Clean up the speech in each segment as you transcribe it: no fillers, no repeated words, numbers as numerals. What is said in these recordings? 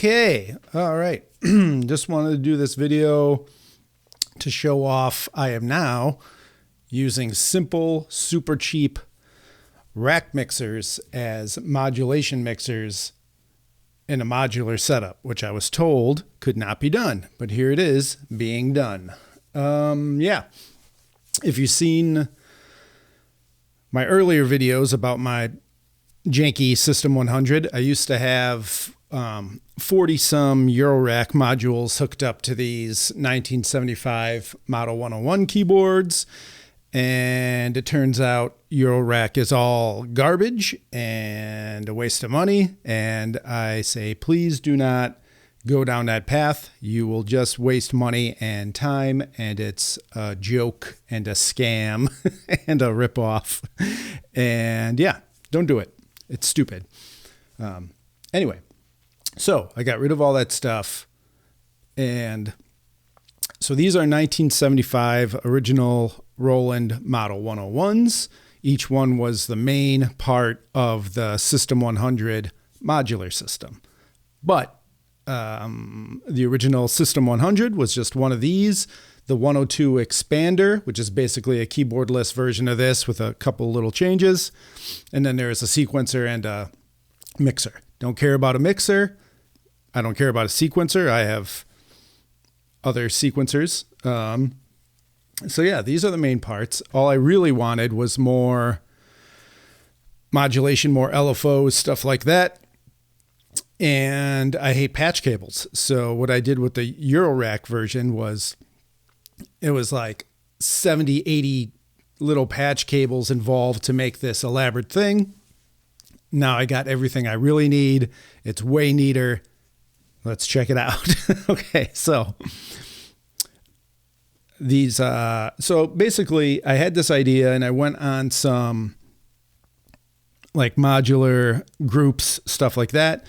Okay, all right. Just wanted to do this video to show off I am now using simple, super cheap rack mixers as modulation mixers in a modular setup, which I was told could not be done, but here it is being done. Yeah, if you've seen my earlier videos about my janky System 100, I used to have 40 some Eurorack modules hooked up to these 1975 Model 101 keyboards. And it turns out Eurorack is all garbage and a waste of money. And I say, please do not go down that path. You will just waste money and time. And it's a joke and a scam and a ripoff. And yeah, don't do it. It's stupid. Anyway, so I got rid of all that stuff. And so these are 1975 original Roland Model 101s. Each one was the main part of the System 100 modular system. But the original System 100 was just one of these. The 102 Expander, which is basically a keyboardless version of this with a couple little changes. And then there's a sequencer and a mixer. Don't care about a mixer. I don't care about a sequencer. I have other sequencers. So yeah, these are the main parts. All I really wanted was more modulation, more LFOs, stuff like that. And I hate patch cables. So what I did with the Eurorack version was it was like 70, 80 little patch cables involved to make this elaborate thing. Now I got everything I really need. It's way neater. Let's check it out. Okay, so these, so basically I had this idea and I went on some like modular groups, stuff like that.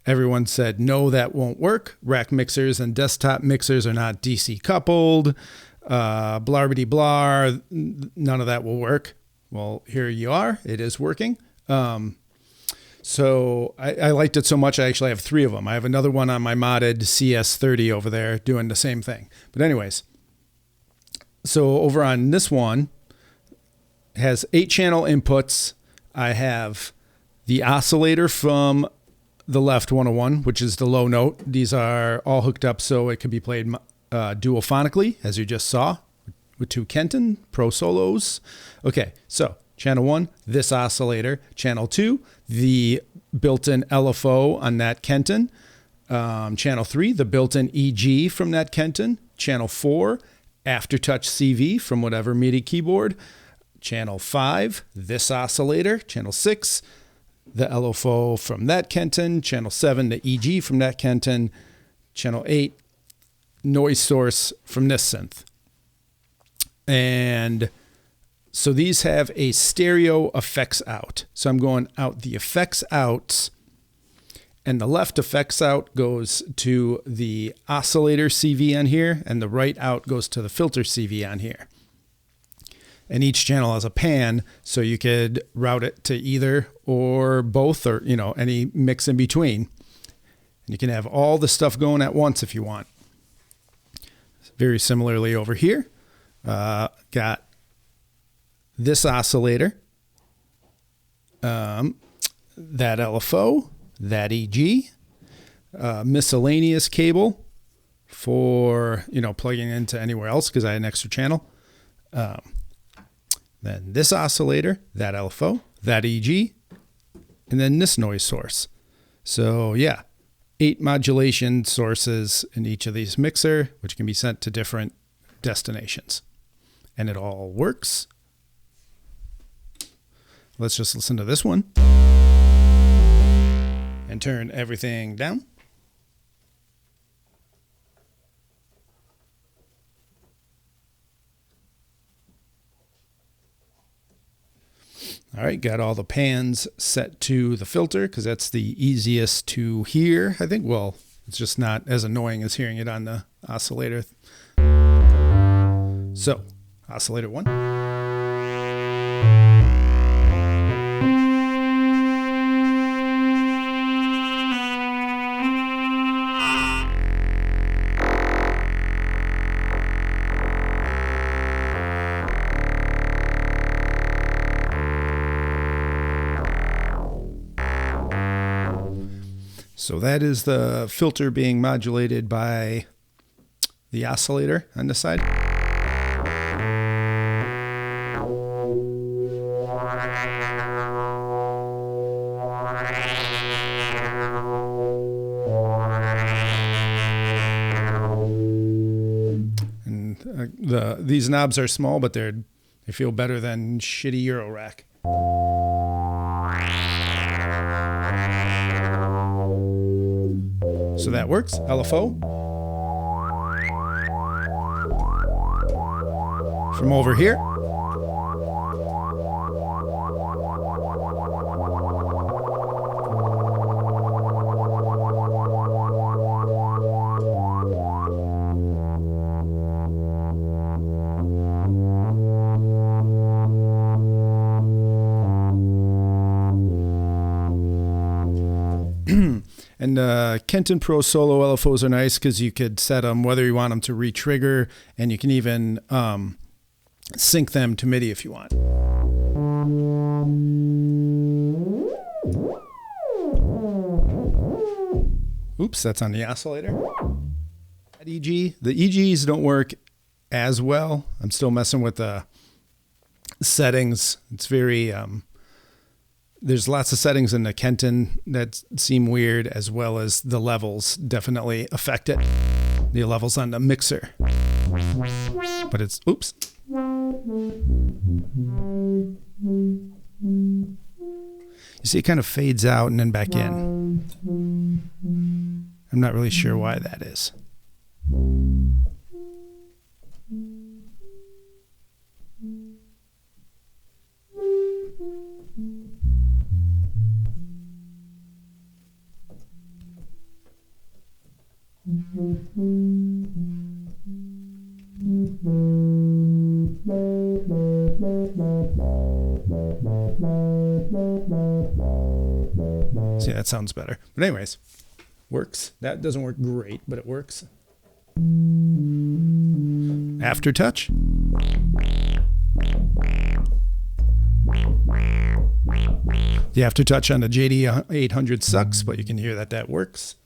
Everyone said, no, that won't work. Rack mixers and desktop mixers are not DC coupled. Blarby blar, none of that will work. Well, here you are. It is working. So I liked it so much, I actually have 3 of them. I have another one on my modded CS30 over there doing the same thing. But anyways, so over on this one, it has 8-channel inputs. I have the oscillator from the left 101, which is the low note. These are all hooked up so it can be played duophonically, as you just saw, with 2 Kenton Pro Solos. Okay, so channel 1, this oscillator. Channel 2, the built-in LFO on that Kenton. Channel 3, the built-in EG from that Kenton. Channel 4, Aftertouch CV from whatever MIDI keyboard. Channel 5, this oscillator. Channel 6, the LFO from that Kenton. Channel 7, the EG from that Kenton. Channel 8, noise source from this synth. And so these have a stereo effects out. So I'm going out the effects outs, and the left effects out goes to the oscillator CV on here, and the right out goes to the filter CV on here. And each channel has a pan, so you could route it to either or both, or any mix in between. And you can have all the stuff going at once if you want. Very similarly over here, got this oscillator, that LFO, that EG, miscellaneous cable for, plugging into anywhere else because I had an extra channel. Then this oscillator, that LFO, that EG, and then this noise source. So yeah, 8 modulation sources in each of these mixer, which can be sent to different destinations. And it all works. Let's just listen to this one and turn everything down. All right, got all the pans set to the filter because that's the easiest to hear, I think. Well, it's just not as annoying as hearing it on the oscillator. So, oscillator 1. So that is the filter being modulated by the oscillator on this side. And these knobs are small, but they feel better than shitty Euro rack. So that works. LFO. From over here. And Kenton Pro Solo LFOs are nice because you could set them whether you want them to re-trigger, and you can even sync them to MIDI if you want. Oops, that's on the oscillator. EG. The EGs don't work as well. I'm still messing with the settings. It's very... there's lots of settings in the Kenton that seem weird, as well as the levels definitely affect it. The levels on the mixer. But it's, oops. You see it kind of fades out and then back in. I'm not really sure why that is. See, that sounds better. But anyways, works. That doesn't work great, but it works. Aftertouch. The aftertouch on the JD 800 sucks, but you can hear that works.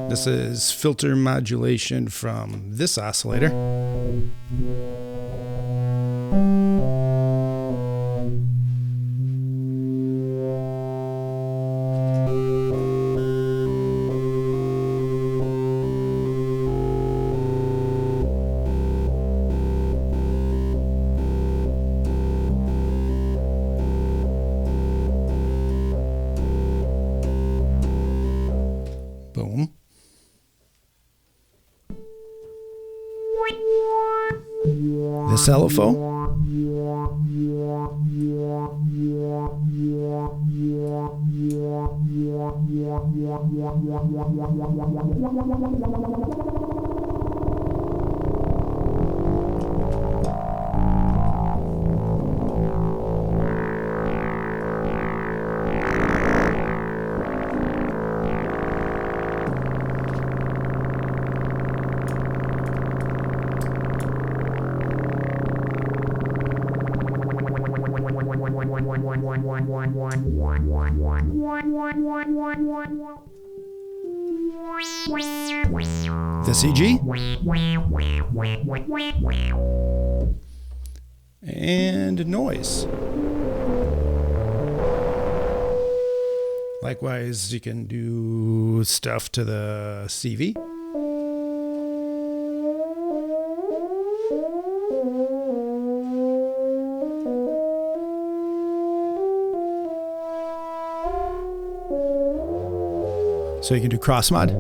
This is filter modulation from this oscillator. Boom. This LFO. This EG. And noise. Likewise, you can do stuff to the CV. So you can do cross mod.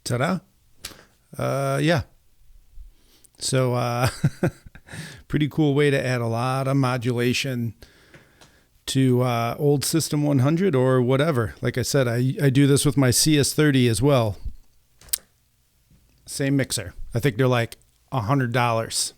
Ta-da. Yeah. So pretty cool way to add a lot of modulation to old System 100 or whatever. Like I said, I do this with my CS30 as well. Same mixer. I think they're like $100.